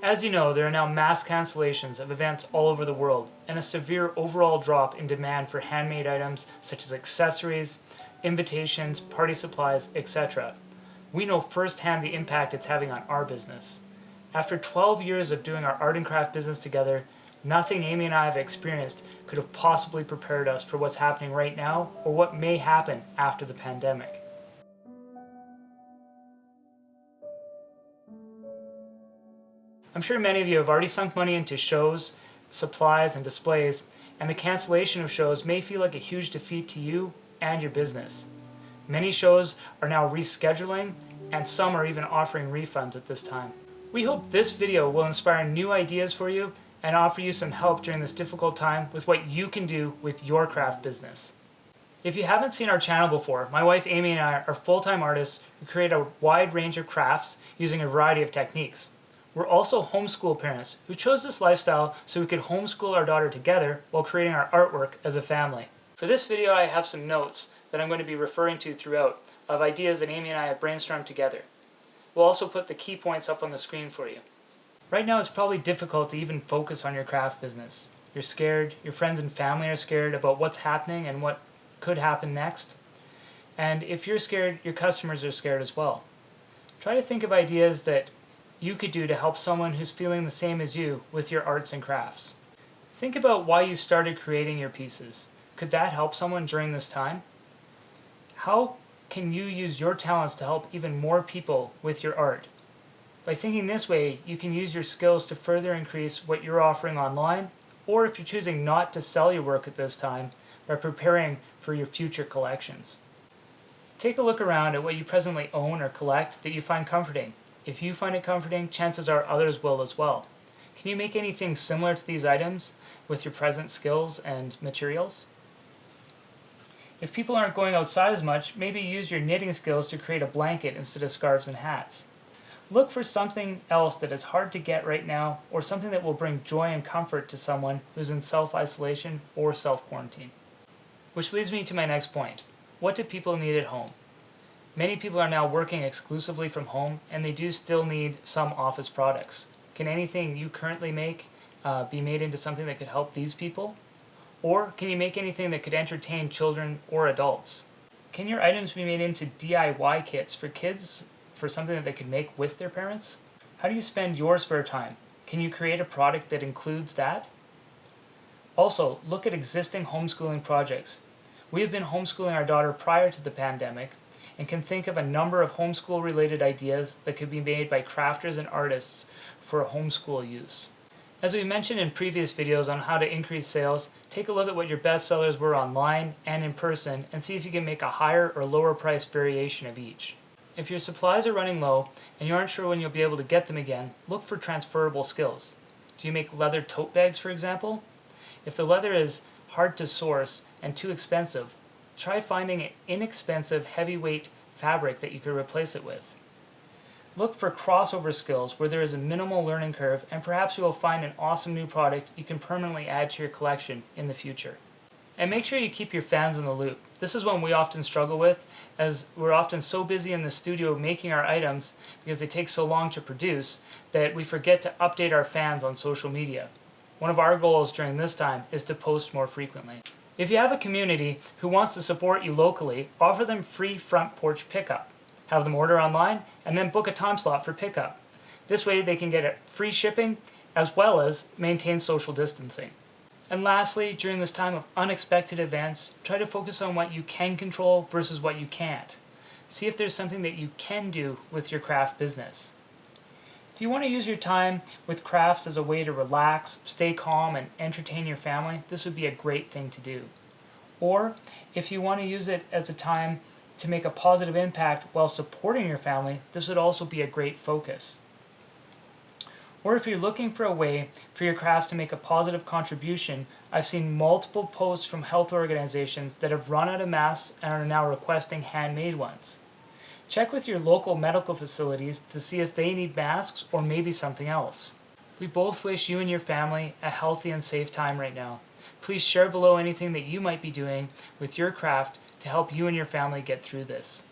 As you know, there are now mass cancellations of events all over the world and a severe overall drop in demand for handmade items such as accessories, invitations, party supplies, etc. We know firsthand the impact it's having on our business. After 12 years of doing our art and craft business together, nothing Amy and I have experienced could have possibly prepared us for what's happening right now or what may happen after the pandemic. I'm sure many of you have already sunk money into shows, supplies, and displays, and the cancellation of shows may feel like a huge defeat to you and your business. Many shows are now rescheduling, and some are even offering refunds at this time. We hope this video will inspire new ideas for you and offer you some help during this difficult time with what you can do with your craft business. If you haven't seen our channel before, my wife Amy and I are full-time artists who create a wide range of crafts using a variety of techniques. We're also homeschool parents who chose this lifestyle so we could homeschool our daughter together while creating our artwork as a family. For this video, I have some notes that I'm going to be referring to throughout of ideas that Amy and I have brainstormed together. We'll also put the key points up on the screen for you. Right now, it's probably difficult to even focus on your craft business. You're scared, your friends and family are scared about what's happening and what could happen next. And if you're scared, your customers are scared as well. Try to think of ideas that you could do to help someone who's feeling the same as you with your arts and crafts. Think about why you started creating your pieces. Could that help someone during this time? How can you use your talents to help even more people with your art? By thinking this way, you can use your skills to further increase what you're offering online, or if you're choosing not to sell your work at this time, by preparing for your future collections. Take a look around at what you presently own or collect that you find comforting. If you find it comforting, chances are others will as well. Can you make anything similar to these items with your present skills and materials? If people aren't going outside as much, maybe use your knitting skills to create a blanket instead of scarves and hats. Look for something else that is hard to get right now, or something that will bring joy and comfort to someone who's in self-isolation or self-quarantine. Which leads me to my next point. What do people need at home? Many people are now working exclusively from home, and they do still need some office products. Can anything you currently make be made into something that could help these people? Or can you make anything that could entertain children or adults? Can your items be made into DIY kits for kids, for something that they could make with their parents? How do you spend your spare time? Can you create a product that includes that? Also, look at existing homeschooling projects. We have been homeschooling our daughter prior to the pandemic, and can think of a number of homeschool-related ideas that could be made by crafters and artists for homeschool use. As we mentioned in previous videos on how to increase sales, take a look at what your best sellers were online and in person and see if you can make a higher or lower price variation of each. If your supplies are running low and you aren't sure when you'll be able to get them again, look for transferable skills. Do you make leather tote bags, for example? If the leather is hard to source and too expensive, try finding an inexpensive heavyweight fabric that you could replace it with. Look for crossover skills where there is a minimal learning curve, and perhaps you will find an awesome new product you can permanently add to your collection in the future. And make sure you keep your fans in the loop. This is one we often struggle with, as we're often so busy in the studio making our items because they take so long to produce that we forget to update our fans on social media. One of our goals during this time is to post more frequently. If you have a community who wants to support you locally, offer them free front porch pickup. Have them order online and then book a time slot for pickup. This way they can get free shipping as well as maintain social distancing. And lastly, during this time of unexpected events, try to focus on what you can control versus what you can't. See if there's something that you can do with your craft business. If you want to use your time with crafts as a way to relax, stay calm, and entertain your family, this would be a great thing to do. Or if you want to use it as a time to make a positive impact while supporting your family, this would also be a great focus. Or if you're looking for a way for your crafts to make a positive contribution, I've seen multiple posts from health organizations that have run out of masks and are now requesting handmade ones. Check with your local medical facilities to see if they need masks or maybe something else. We both wish you and your family a healthy and safe time right now. Please share below anything that you might be doing with your craft to help you and your family get through this.